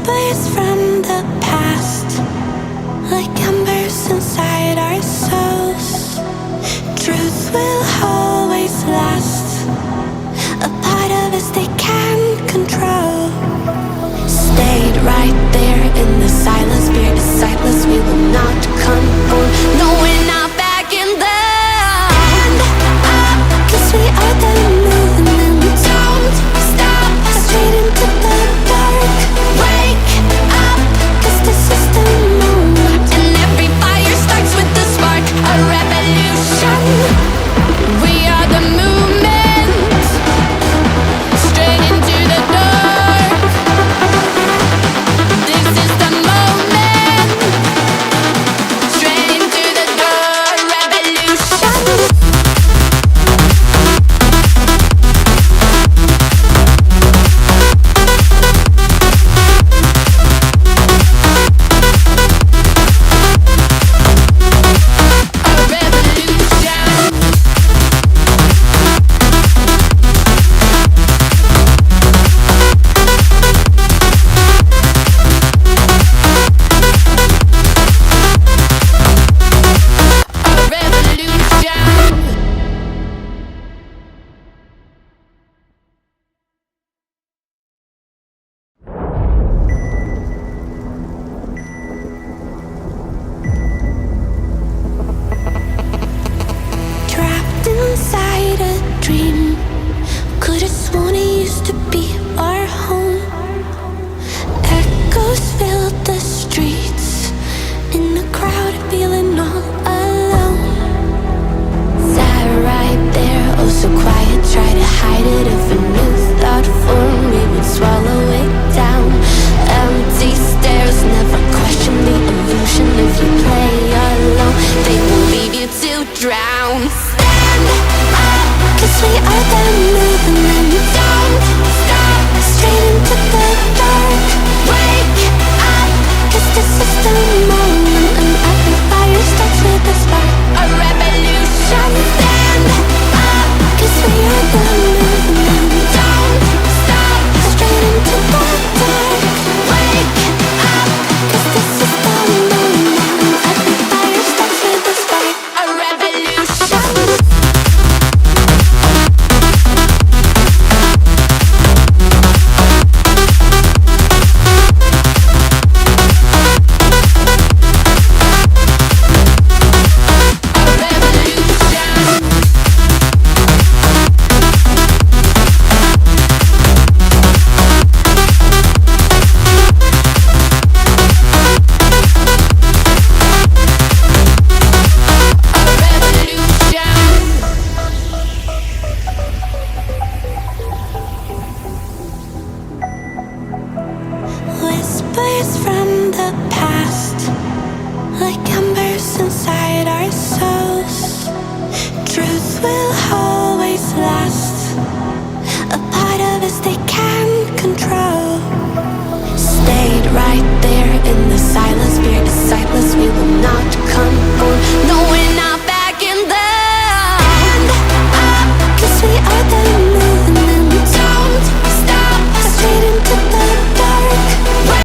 whispers from the past, like embers inside our souls. Truth will always last, a part of us they can't control. Stayed right there in the silence, spirit is sightless, we will not conform. No, we're not backing down. Stand up, 'cause we are the movement. Don't stop, straight into the dark. Wake up, 'cause this is the moment. And every fire starts with the spark, a revolution. We are the movement, straight into the dark. This is the moment, straight into the dark, revolution. Trapped inside a dream, could've sworn it used to be our home. Echoes filled the streets, in the crowd feeling all alone. Sat right there, oh so quiet, try to hide it. If a new thought formed, we would swallow it down. Empty stares, never question the illusion. If you play alone, they will leave you to drown. Stand up, 'cause we are the movement. Don't stop, straight into the dark. Wake up, 'cause this is the moment. And every fire starts with a spark, a revolution. Stand up, 'cause we are the movement. Don't stop, straight into the dark. Wake up, 'cause this is the moment. And every fire starts with a spark, a revolution. Whispers from